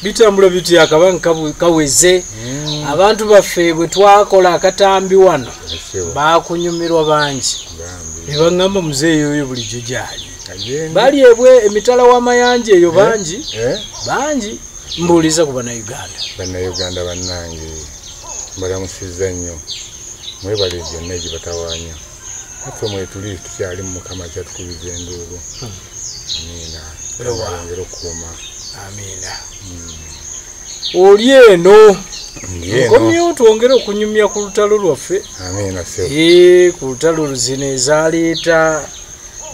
bitambula biti akabanka kaweze abantu baffe bwe twakola akatambi wano bakunyumirwa bangi ebangamba muzeeyo oyo bulijjo gyali bali ebwe emitala w'amayanja eyo bangi mbuuliza ku Bannayuganda bannange mbalamusizza nnyo mwebale gyonna egibatawaanya ate mwetuli tukyali mu Mukama kyatukubiza enduulu amiina ongera okukuuma amiina oli eno nkomyewo twongere okunyumya ku lutalo lwaffe amiina ku lutalo zino ezaleeta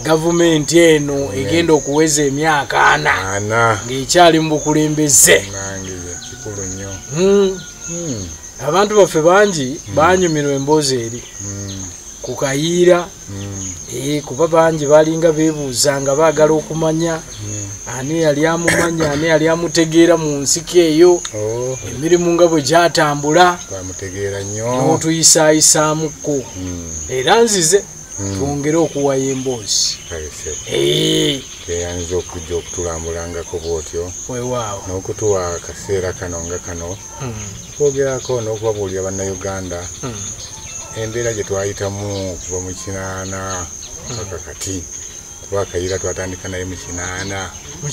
gavumenti eno egenda okuweza emyaka 4 ng'ekyali mu bukulembeze kikulu nnyo abantu baffe bangi banyumirwa emboozi eri ku Kayiira kuba bangi balinga beebuuza nga baagala okumanya ani yali amumanya ani yali amutegeera mu nsiko eyo emirimu nga bwe gyatambula n'otuyisaayisaamuko era nzize twongere okuwayo emboozi teyanza okujja okutulambulangako bwotyo weewaawo n'okutuwa akaseera kano nga kano okwogerako n'okubabuulira Bannayuganda embeera gye twayitamu kuva mu 8 paka kati kuba Kayiira twatandika naye mu 8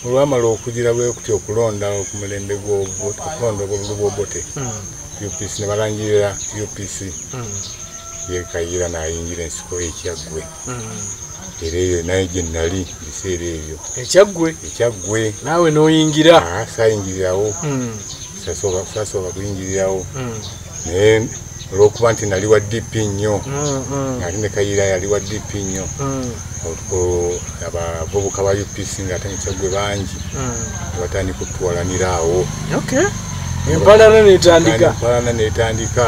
olwamala okugira bwe kutya okulonda ku mulembe okulonda obw'Obote UPC ne balangirira UPC ye Kayiira n'ayingira ensiko ekyaggwe era eyo naye gye nali biseera ebyo ekyaggwe naawe n'oyingira saayingirirawo sasooka kuyingirirawo naye olw'okuba nti nali wa DP nnyo ate ne Kayiira yali wa DP nnyo abavubuka ba UPC ng'ate nekyaggwe bangi nebatandika okutuwalanira awo empalana n'etandika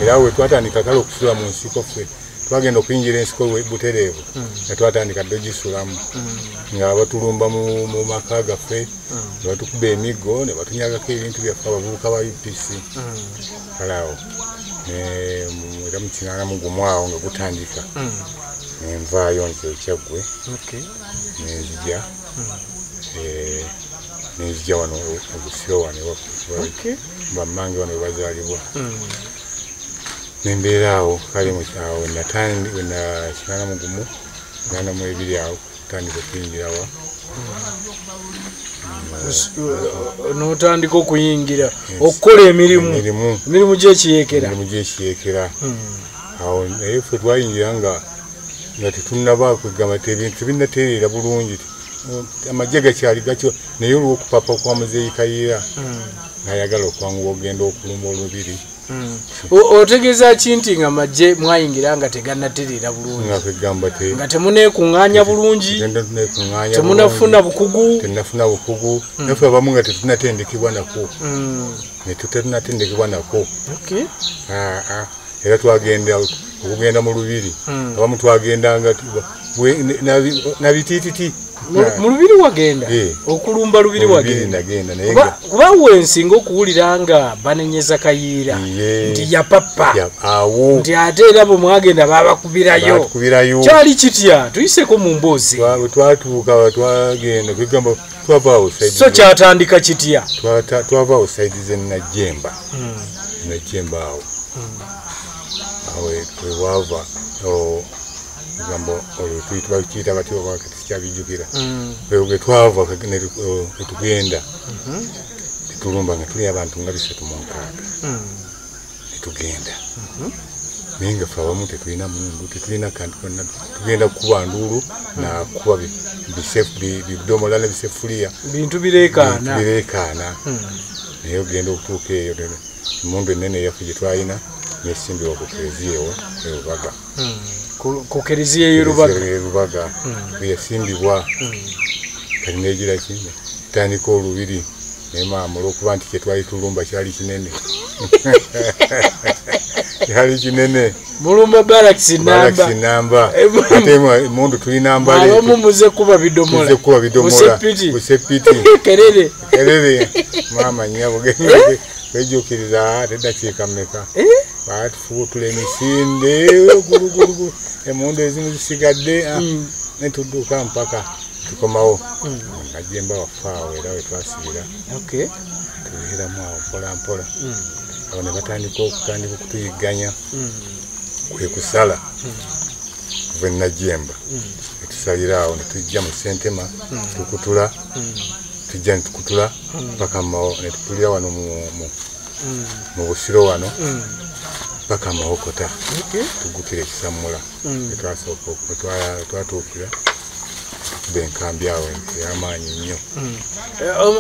era we twatandika kale okusula mu nsiko ffe twagenda okuyingira ensiko butereevu nga twatandika dogisulamu nga batulumba mu maka gaffe ne batukuba emiggo ne batunyagako ebintu byaffe abavubuka ba UPC kale awo era mu 81 awo nga gutandika nenvaayo nti ekyaggwe nenzija wano ogusiro wano bammange wano webazaalibwa nembeera awo kale awo wena 81 awo kutandika okuyingirawa n'otandika okuyingira okukola emirimu gy'ekiyeekera awo naye ffe twayingira nga tetunnaba kwegamba ebintu tebinnatereera bulungi amagye gakyali gatyo naye olw'okupapa kwa Muzeeyi Kayiira n'ayagala okwanguwa ogenda okulumba olubiri otegeeza ki nti nga amagye mwayingira nga tegannatereera bulungi nga temuneekuŋŋaanya bulungi temunafuna bukugu naffe abamu nga tetunatendekebwa nako era twagenda okugenda mu lubiri abamu twagendanga nabitiititi mu lubiri wagenda okulumba lubiri wagenda kuba wensinga okuwulira nga banenyeza Kayiira nti yapapa nti ate era bwe mwagenda babakubirayo kyali kitya tuyiseko mu mboozi bwe twatuuka twagenda kwegamba so kyatandika kitya twavaawo saidi ze Najjemba awo wewava gamba olwo tuyita batyo wakati sikyabijjukira bwe twava netugenda netulumba nga tuli abantu nga 3 mu 6 netugenda naye nga ffe abamu tetulina mundu tetulina kantu konna tugenda kukuba nduulu nakuba bidomola ne bisefuliya bintu bireekaana naye ogenda okutuuka eyo emundu ennene eyaffe gye twalina nesimbibwa ku kereziya erubaga ku kereziya y'erubaga yasimbibwa kati negira kino tandika olubiri naye maama olw'okuba nti kyetwali tulumba kyali kinene mulumba balakisi namba ate emundu tulina mbale abamu muze kuba bidomola busepiti kerere maama nyabo wejjukiriza teddakiika mmeka batufuutula emisinde gulugulugu emundu ezimu zisigadde netudduka mpaka tukomawo Najjemba wafaawo era we twasibira tubeeramu awo mpolampola awo ne batandika okutuyiganya kwe kusala kuva Najjemba netusalira awo netujja mu Ssentema tukutula tujja netukutula paka netutulira wano mu Busiro wano paka Mawokota tugukira ekisamula twatuukira benkambi awo ey'amaanyi nnyo.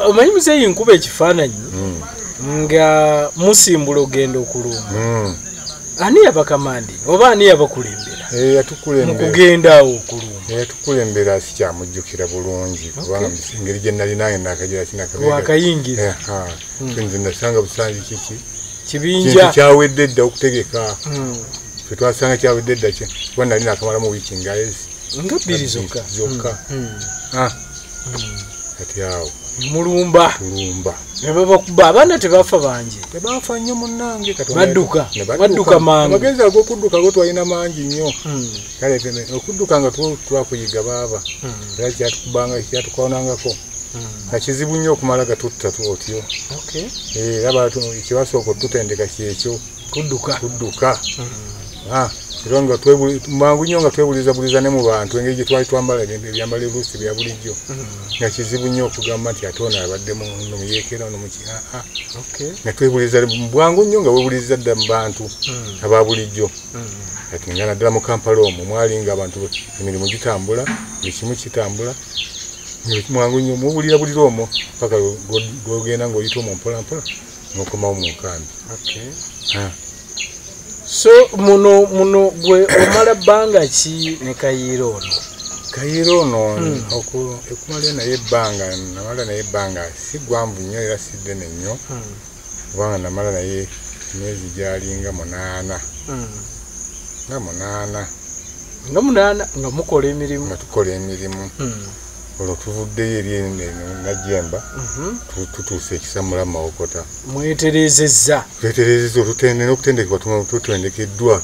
Omanyi muzeeyi nkuba ekifaananyi nga musimbula ogenda okulumba ani yabakamandi oba ani yabakulembera mukugenda awo okulumba yatukulembera sikyamujjukira bulungi kubanga engeri gye nali nange nakagira wakayingira nze nasanga busanji kiki kibinja kyawedde edda okutegeka ffe twasanga kyawedde edda kuba nali nakamalamu wiiki ngaezi nga bbiri zokka kati awo mulumba nebabakuba abaana tebafa bangi tebafa nnyo munnange badduka mangu amagezi ag'okudduka go twalina mangi nnyo kale okudduka nga twakuyiga baaba era kyatukonangako nga kizibu nnyo okumala gatutta otyo era kyebasooka otutendeka kyekyo kudduka era nga mangu nnyo nga twebulizabuliza ne mu bantu engeri gye twali twambala ebyambala ebyoluusi bya bulijjo nga kizibu nnyo okugamba nti ate ono abadde no muyeekera ono mukiaa nga twebuliza bwangu nnyo nga webuliza dda mu bantu aba bulijjo kati nga naddala mu Kampala omwo mwali nga abantu emirimu gitambula buli kimu kitambula mwangu nnyo mubulira bulira omwo paka gwogenda ng'oyita omwo mpolampola n'okomawo mu nkambi. So muno gwe omala bbanga ki ne Kayiira ono? Kayiira ono ekumala naye ebbanga namala naye ebbanga si ggwanvu nnyo era si ddene nnyo kubanga namala naye emyezi gyalinga 8 nga mukola emirimu nga tukola emirimu olwo tuvuddeyo eri Najjemba tutuuse ekisamula mu Mawokota mweterezezza n'okutendekebwa tutendekeddwa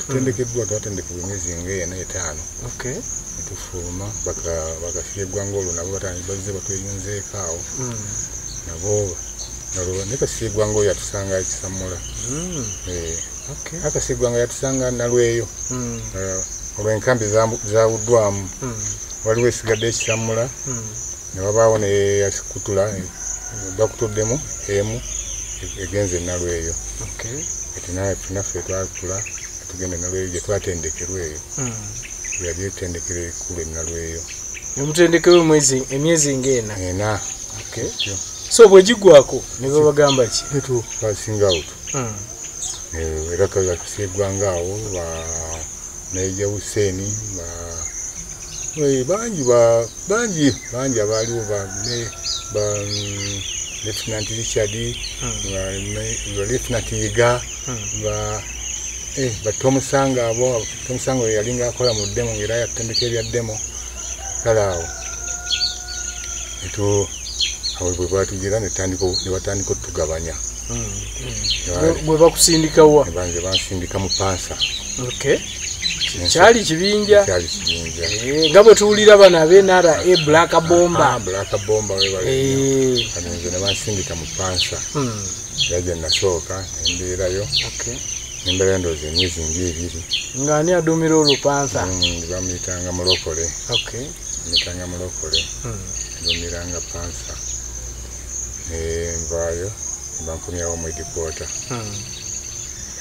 twatendekebwa emyezi nga 4-5 netufuluma bakasiya eggwanga olwo nabo bazze batweyunzeeko awo nabo ne kasiya eggwanga oyo yatusanga ekisamula akasiya eggwanga yatusanga Nalweyo olw'enkambi zawuddwamu waliwo esigadde ekisamula ne wabaawo ne yasikutula bakutuddemu emu egenze Nalweyo kati naffe twatula tugenda Nalweyo gye twatendekerwa eyo yali etendekero ekkulu Nalweyo nemutendekerwa emyezi nga 4 so bwe gigwako ne babagamba ki netupasinga out era kasiegwanga awo Naija Hussein bangi abaaliwo Lieutenant Richard Lieutenant Yiga Tomusanga abo Tomusanga yalinga akola mu demo era yatendeka ebya demo kale awo awo bwe batugera ne batandika otugabanya bwe bakusindikawa banze bansindika mu Pansa kyali kibinja nga bwe tuwulira bano ab'enara Black Bomba kanenze ne bansindika mu Pansa era gye nasooka nembeerayo nembeerayo ndowooza emyezi nga 2 ng'ani aduumira olwo Pansa bamuyitanga Mulokole nduumiranga Pansa nvaayo bankomyawo mu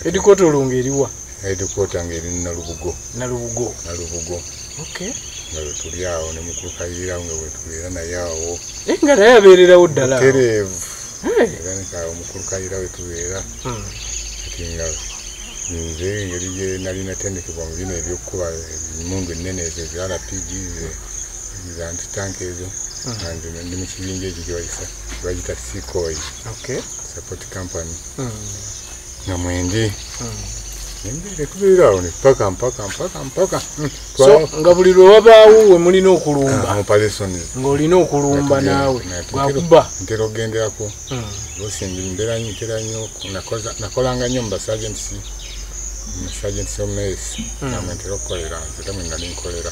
Edikota olwo ng'eriwa Edikota ng'eri Nalubugo nga bwe tuli awo ne mukulu Kayiira nga bwe tubeera naye awo nga naye abeererawo ddala tereevu era nekaawo mukulu Kayiira we tubeera kati nga nze engeri gye nali natendekebwa mu bino ebyokukuba emungu ennene ezo eza RPG za antitank ezo ndi mu kibinja ekyo gyebagita Seacoy support company nga mwendi nembeera tubeera awo ne mpaka nga buli lwe wabaawo we mulina okulumba ng'olina okulumba naawe gwakuba ntera okugenderako osimbi mbeera ntera nnyo nakolanga nnyo mu basagenti omesi namwe ntera okukolera nze tamwe nali nkolera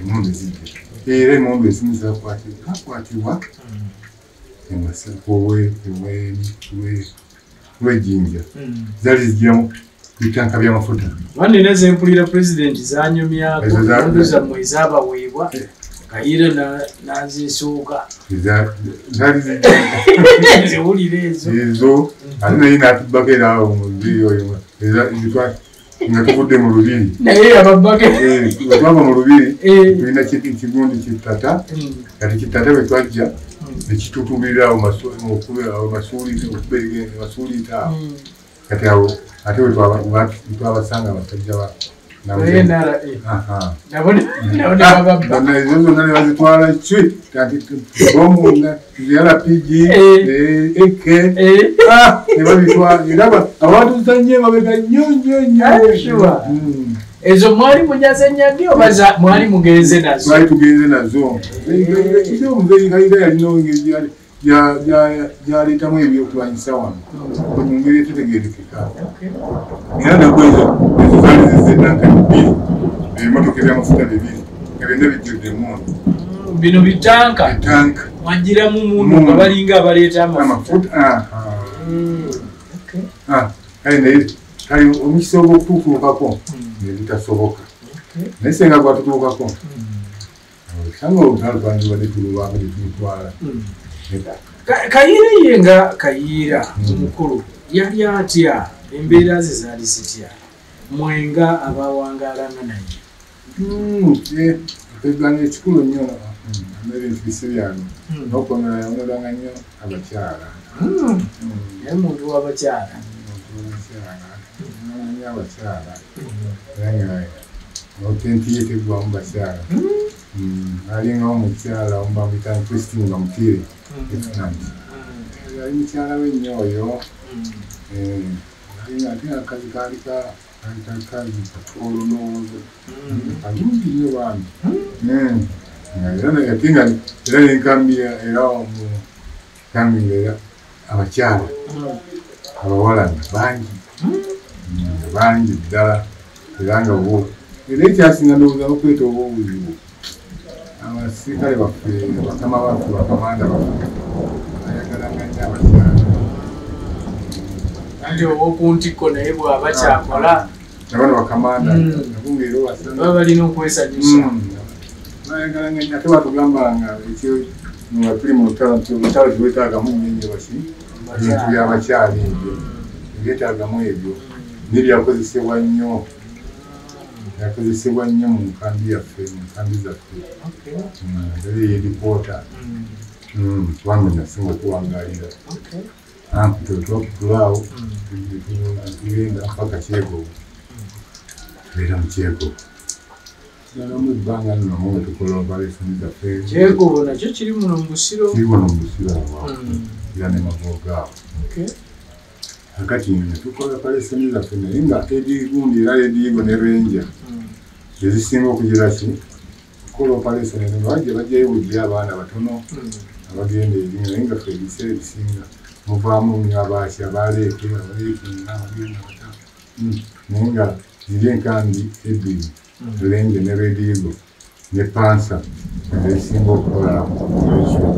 emmundu zijja era emmundu ezimu kakwatibwa wejinja zali zijjamu bitanka byamafuta wanina zempulira pulezidenti zanyumyako emmundu zammwe ezabaweebwa Kayiira nazisuuka zali ziwulira ezo ate naye natubako era awo mu lubiri oyo nga tuvudde mu lubiri naye ababake wetwava mu lubiri tulina kigundi kitata kati kitata bwe twajja nekitutumbirira awo masuuliita awo kati awo ate wetwabasanga abasajja ezo zonna ne bazitwala ki bomu LPG eke ne babitwala era abantu tuzanye mabega nnyo ezo mwali munyaze nyagi oba mwali mugenze nazo twali tugenze nazo omuzeeyi Kayiira yalina engeri gyaleetamu ebyokulwanyisa wano mu ngeri etetegerekeka era nakwezo zaali zizenankani bbiri ebimotoka ebyamafuta bibiri nga byonna bijjudde emundu bino bitanka mwagiramu mundu nga balinga abaleeta amafuta kale naye kale omukisa ogwokututuukako nebitasoboka naye senga gwatutuukako sanga olutalo twanjibadde tulubanga gyetulutwala Kayiira ye nga Kayiira omukulu yali atya embeera ze zaali zitya mwenga abawangalanga naye Egana ekikulu nnyo n'ebintu bisebyano n'okwongera yawonolanga nnyo abakyala. naye muntu w'abakyala nnyo abakyala era nga otentiye tegwamu bakyala alinga omukyala omubamuyitani Christine nga Mukiire efunanti ali mukyala we nnyo oyo alinga ate akazi kaalika kazi olunoozo kalungi nnyo bambi era nenkambira era omukambira abakyala abawala bangi ddala era nga bo era ekyasinga ndowooza okweta oba obuzibu abasirikale baffe bakama baffe bakamanda baffe bayagalanga nnyo abakyala anti owokuntikko naye bw'aba kyakola abana bakamanda nabungeera baba balina okwesanyusa bayagalanga nnyo ate batugambanga ekyo nga tuli mu lutalo nti olutalo tiwetaagamu nnyo basi ebintu by'abakyala ebyo ebyetaagamu ebyo nebyakozesebwa nnyo mu nkambi yaffe mu nkambi zaffe eri yedipoota kubanga nasinga okuwangalira twakutulaawo tugenda mpaka Kyegogo tubeera mu Kyegogo mu ebbanga nnomu nga tukola operation zaffe. Kyegogo nakyo kiri muno mu Busiro awo era ne Magogo awo kakati tukola operation zaffe naye nga edigundi era ediigo ne Renja ezisinga okugiraki kukola operation eno bajjayo bujja abaana batono abagenda eri naye nga ffe ebiseera ebisinga muvaamu nnyo abaaki abaleeke abaleekinga abagenda bata naye nga ziri enkambi ebbiri Renja ne Redigo ne Pansa ezisinga okukola operation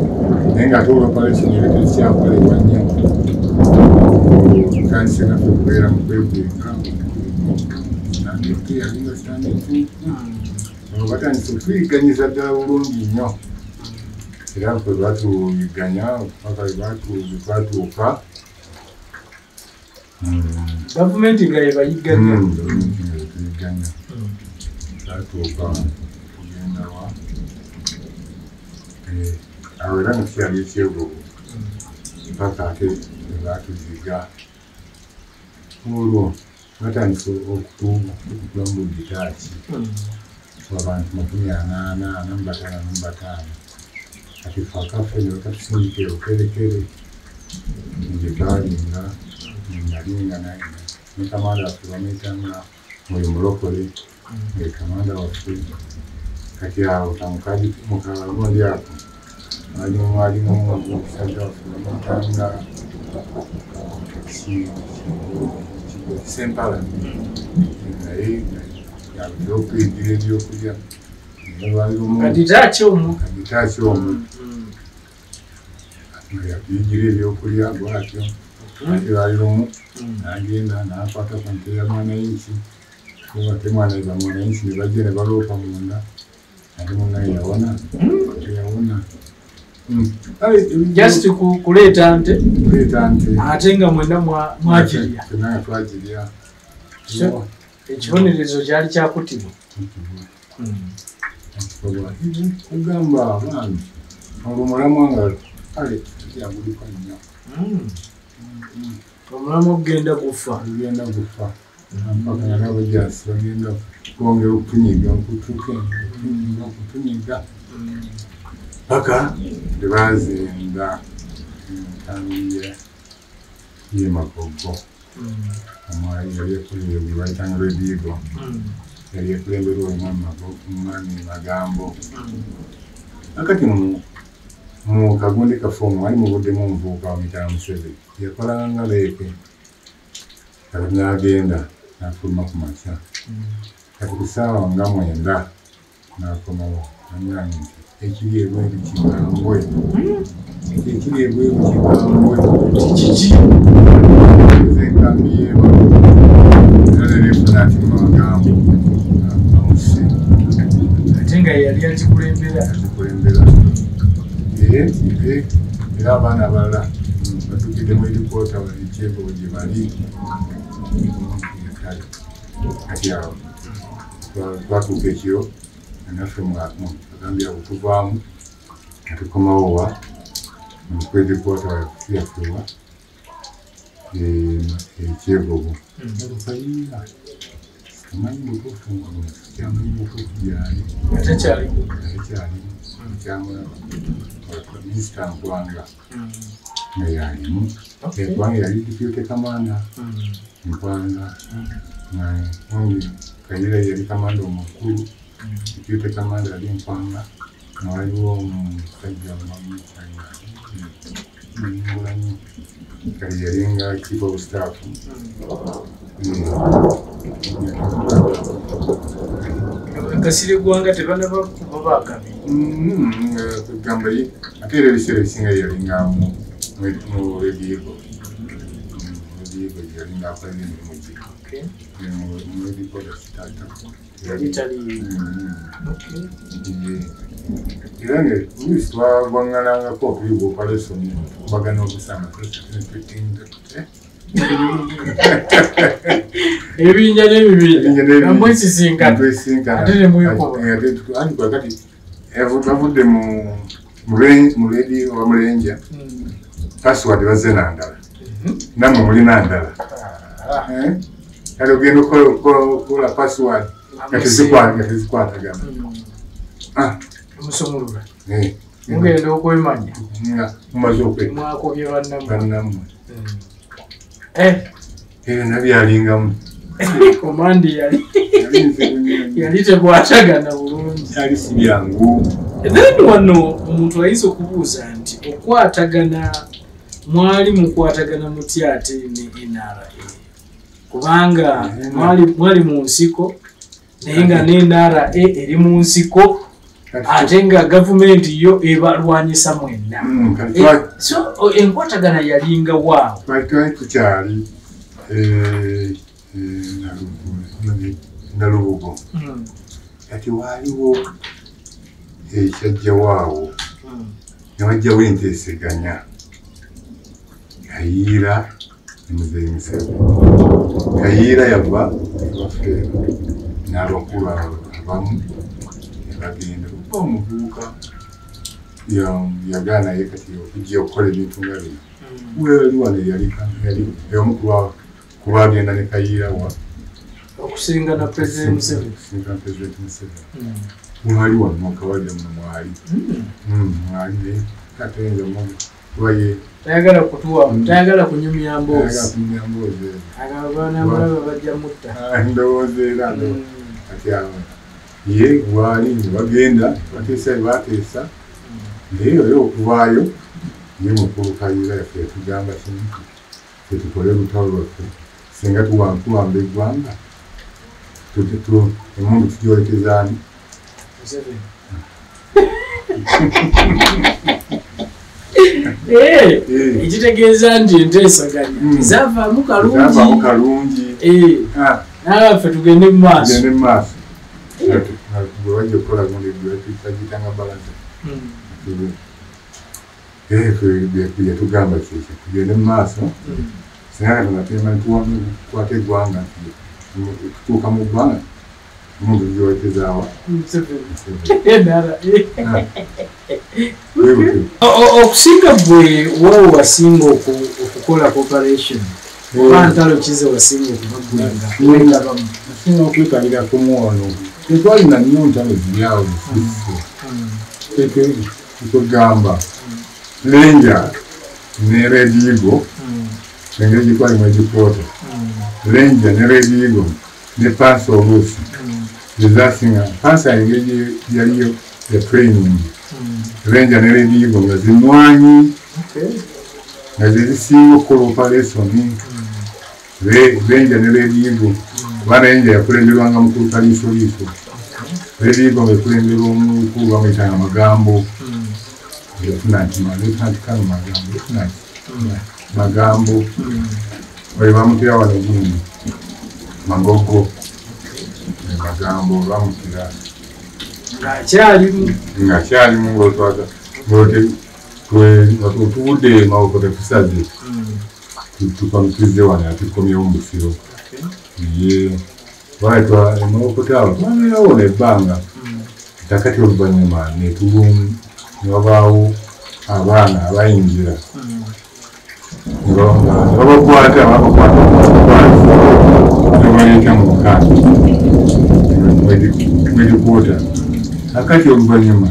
naye nga ate operation eyo tekyakolebwa nnyo kanisa naffe okubeera mu kwegweka yalinga sitandiki batandise okuyiganyiza ddala bulungi nnyo era ffe batuyiganya paka twatuuka gavumenti nga yebayiganya tuyiganya twatuuka kugenda wa awo era nga tukyali Ekyegogo paka ate batuziga olwo batandise okutula mu buditaaki abantu 45 kati ffe akaffe ne bakatusindikira okerekere gyetwalinga nalinga ne kamanda waffe bamuyitanga oyo mulokole ye kamanda waffe kati awo mukalondi ako alimu omusajja waffe bamuyitanga Sempala naye yabadde okuyingira ebyokulya kaditaaki omwo nga yakuyingira ebyokulya bwatyo ate lwalirumu n'agenda n'akwata ku nte ya mwananchi ate mwananchi ne bajja ne baloopa munda ate munaye yawona just kuleeta nte ate nga mwena mwagirya nga twagirya ekibonerezo kyali kyakutibwa kugamba abaami olumulamwa nga kale yaguliko nnyo omulamu okugenda gufa mpaka nga n'abajasi bagenda kwongera okutunyiga okutunyiga paka tebazinda enkambi ye Magogo omwali yali ekulembye bayitanga Redigo yali ekulembera omwami Magambo akati mu kagundi kaffe omwo wali mubuddemu omuvubuka bamuyitanga Museveni yakolanga nga leeke kati n'agenda n'afuluma ku makya kati ku ssaawa nga 9 n'akomawo anyanyi nti ekiri ebweru kigambwe kiki enkambi yeema era nerefuna ati Magambo amusi ate nga yali agikulembera era abaana abalala batukidde mu edikota Ekyegogo gye bali kati awo twatuuka ekiro naffe agambye okuvaamu atukomawo wa mukwedikwata yafewa ekyegogo kayiira amanyi mutuufu kyamanyi mutuufu gyali atakyalimu minisita Nkwanga nga yalimu Nkwanga yali deputy kamanda Nkwanga Kayiira yali kamanda omukulu deputy kamanda yali Nkwanga nga waliwo omusajja Mulanyi kali yali nga chief of staff Kasiri Gwanga tebanaba kubabagami gamba yi ate era ebiseera ebisinga yali nga mu Redigo yali nga akola emirimu gye mu Redigo era nga oluusi twagwanganangako okuyiga operation kubagana okusanga ebinja n'ebibiri namwe ekisinkana ate nemwekuba kati bavudde mu Redi oba Mulenja password bazze nandala nammwe mulina ndala kale ogenda okukola password nga tezikwatagana musumulula mugenda okwemanya mumaze mwakobye bannammwe era nabyalingamu komandi yali tekwatagana bulungi yali si byangu then wano omuntu ayinza okubuuza nti okwatagana mwali mukwatagana mutya ate ne NRA kubanga mwali mu nsiko naye nga ne NRA eri mu nsiko ate nga gavumenti yo ebalwanyisa mwenna so enkwatagana yalinga waawo twali tukyali Nalubugo kati waaliwo ekyajja waawo ne wajjawo enteeseganya Kayiira ne Muzeeyi Museveni Kayiira yava ebafeera n'abakulu abamu bagenda kuba omuvubuka yagaana naye kati okujja okukola ebintu nga bino weli wano yali omukulu kubagenda ne Kayiira wa okusinga na President Museveni mwali wano akawalya muno mwali katenza muno waye tayagala kutuwa tayagala kunyumya mboozi abaana balaba bajja mutta ndowooza era kati awo ye wali bagenda bateesa naye oyo okuvaayo ye mukulu Kayiira yaffe yatugamba kintu tetukole olutalo lwaffe singa tuwamba eggwanga emundu tugyolekezaani ekitegeeza nti enteesaganya zavaamu kalungi n'abaffe tugende mu maaso bwe wajja okukola gundi bagitanga balaza yatugamba kyekyo tugende mu maaso singa Katonda tuyamba tukwata eggwanga tutuuka mu ggwanga omuntu gyowekezaawa okusinga gwe waawe wasinga okukola cooperation oba ntalo kize wasinga okubagulanga asinga okwekalira kumuwono tetwalina nnyo ntalo ziryawo tukugamba Lenja ne Redigo engeri gikwalimu egipoota Lenja ne Redigo ne Pansa oluusi zezasinga Pansa engeri yaliyo ya training Lenja ne Redigo nga zimwanyi nga zezisinga okukola operation Lenja ne Redigo kuba Lenja yakulemberwanga mukulu Kaliisoliiso Redigo nga yakulemberwa omukulu bamuyitanga Magambo Magambo oyo bamutira wano gundi Magogo Magambo bamutira ng'akyalimu ng'otwaga ng'otuvudde mawoko tetusaze tukamutizze wano atukomyewo mu busiro ye Waitwa emokotao twamirawo nebbanga takati oluvannyuma nebabaawo abaana abayingira nebabakwata nebaleeta mu nkambi medikwota akati oluvannyuma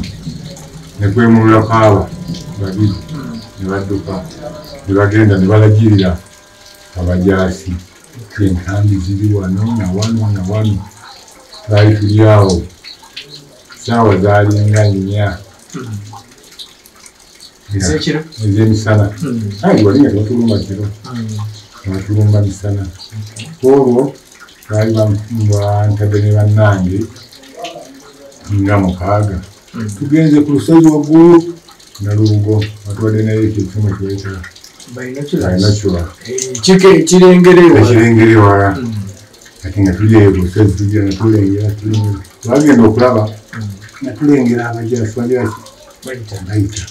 nekwemululako aba babiri nebadduka nebagenda nebalagirira abajaasi enkambi ziri wano na wano twali tuli awo saawa zaalinga 4 ez'emisana walinga tebatulumba kiro tebatulumba misana olwo baali bantadde ne bannange nga 6 tugenze ku lusozi waggulu nalubugo batwadde nayo ekyekimwe kiwetera bainakyola ekirengerewa ati nga tuli eyo lusozi tujja natulengera bagenda okulaba natulengera abajaasi bajaasi bayita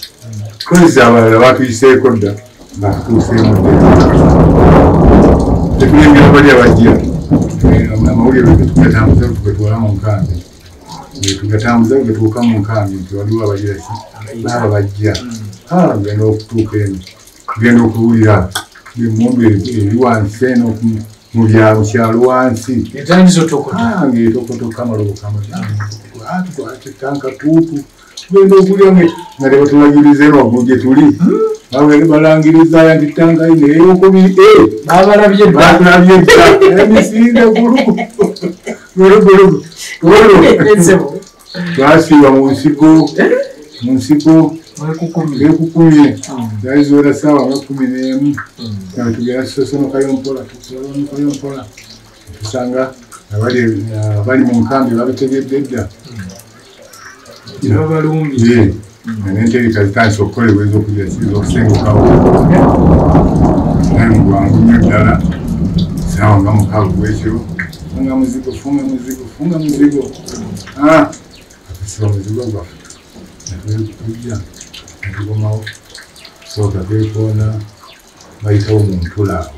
kozesa abalala batuyiseeko dda batutuuseemu tetulengera bali abajja amawulire tugatambuza tugatwala mu nkambi tugatambuza getuuka mu nkambi nti waliwo abajaasi baaba bajja genda okutuuka eno tugenda okuwulira emundu eri wansi eno mu kyalo wansi ng'etokotoka amalobo tanka tuutu tugenda okulya nga tebatulagiriza eno waggulu gye tuli balangiriza nti tanka ino eyokubiri batulabye emisinga gulugu twasiiba mu nsiko ekukumye zali ziwera saawa nga 11 nga tugenda tusosonokayo mpola tusanga abali mu nkambi babitegedde dda nentereka zitandise okukolebwa ez'okulya okusengukawo nali mugwangu nnyo ddala saawa nga 6 bwekyo funga muzigo akasiba muzigo gwaffe natujja natukomawo sooka twekoona bayitawo mu ntulaawo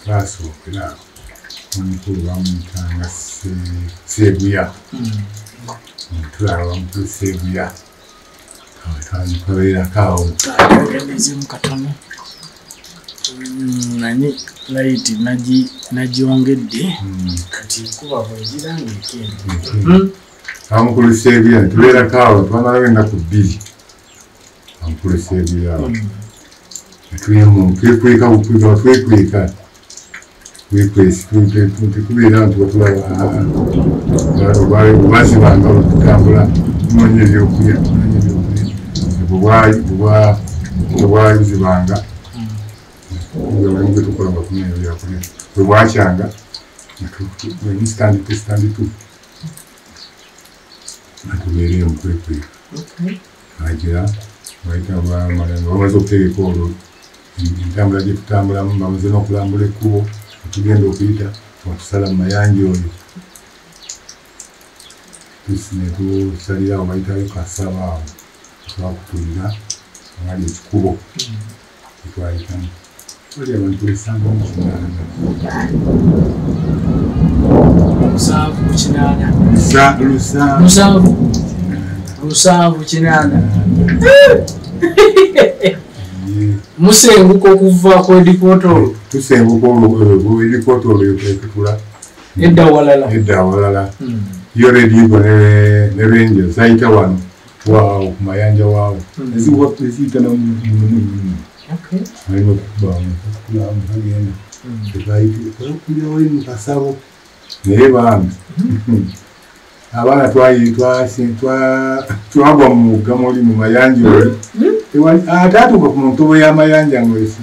twasookerawo omukulu bamuyitanga Seeguya ntulaawo bamukulu Seeguya twabeerako katono nani light nagiongedde kati kuba bwegiranga ekindi amukulu Seeguya tubeerako awo twamalawo ennaku 2 amukulu Seeguya awo twekweka tukubeera nti batulabazibanga tutambula tunoonya ebyokulya bwebwazibanga tukola nga tunoonya ebyokulya bwe bwakyanga standitu natubeere mukwekweka agira bayita bamaze okutegeka olwo entambula gye tutambulamu bamaze n'okulambula ekkubo tugenda okuyita okusala mu mayanja oyo netusalirawo bayitayo kasaba awo twakutulira ngali ekikubo etwayitamu oli abantu esanga mukinana musenguka okuva ku edipotolo tusenguka edipotolo ekutula edda walala yo redigo ne renja zayita wano waawo ku mayanja waawo eziyita namuno alina okukulamu agenda tebayitirkulyawo mukasabo naye bambi abaana twagwa mu mugga muli mu mayanja oli ate atuuka ku ntobo y'amayanja ngwesi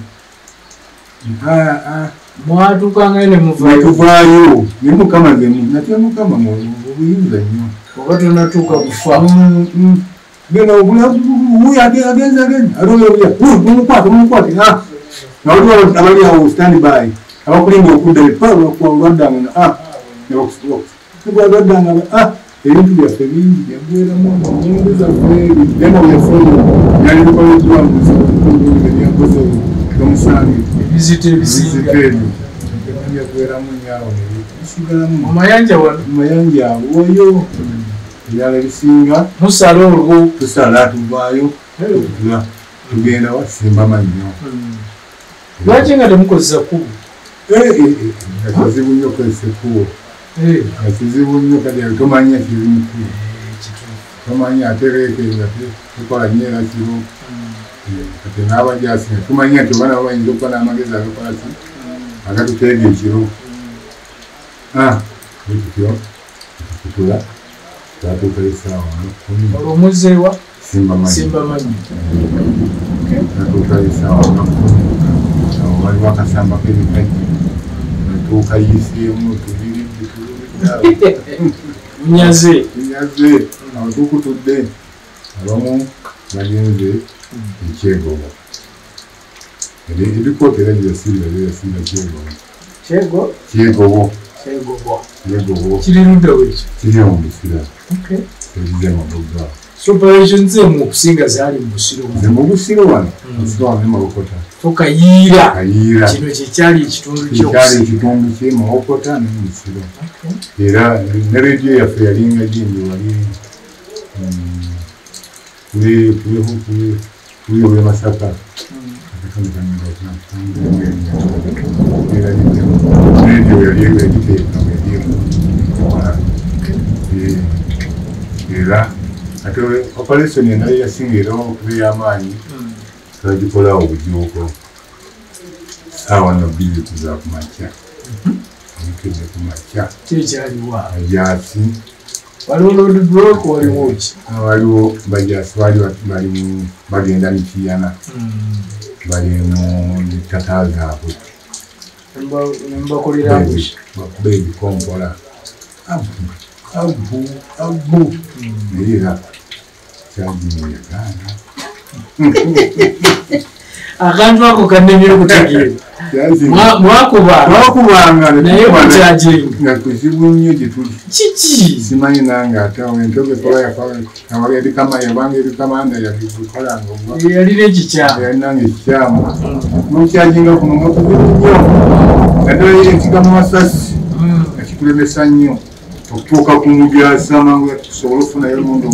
mwatukanga netuvaayo ne mukama natya mukama obuyinza nnyo oba tonatuuka kufa genda agenza mumukwate nawaliwo abali awo standby abakulinda okudda olwaddanga ebintu byaffe bingi byagweramu enyungu zaffe bidemo byaffe byalibikoleddwa muyakoze bamusange ebizito ebyo byagweramu nyawo tusigalamu amayanja wano amayanja awoyo ebirala bisinga musala olwo tusala tuvaayo tutula tugenda wasimba mannyo lwaki nga temukozesa kubu kizibu nnyo okozesa ekkubo kizibu nnyo kati tomanya kirimukubo tomanya atereeke nga tukola nnyo era kiro kati n'abajasi tumanya nti obaana bayinza okuba n'amagezi agakola ki agatuteega ekiro tutyo tutula twatuuka esaawa olwo muzeewa simba manyi twatuuka esaawa awo waliwo akasamba k'ebikajji natuuka yiseemu tuliridde munyaze awo tukutudde abamu bagenze ekyegobo ebikoota era gyeyasiira kyegobo kiri ludda wekyo kiri mu busira ebize mabuga operation zemu okusinga zaali mu busiro mu busiro wano busiro wano nemawokota tokayiira kino kyekyali ekitundu kyemawokota nemusiro era ne rediyo yaffe yalinga gindi wali kuli olwe Masaka rediyo yali egiteeka era ate operation endala yasingira okuba ey'amaanyi twagikola obujuuko saawa nobiri kuza kumakya omukedde kumakya kyekyaliwa bajasi waliwo road block waliwo ki waliwo bajasi bali bagenda mikiyana bali mu ttaka zaabwe nembakolera bakuba ebikompola abu naye era kyaginyagaana akantu ako kannemye okutegeera mwakubanga naye mukyajenga nga kuzibu nnyo gye tuli kiki simanyi nange ate entogekola yabanga ebikamanda yabikolanga yalina ekikyamu yalinanga ekikyamu nokyajenga kuno mwakuzibu nnyo naddala ekigamu masasi nga kikulemesa nnyo okutuuka ku mujasa mangu tusobole okufunayo lundi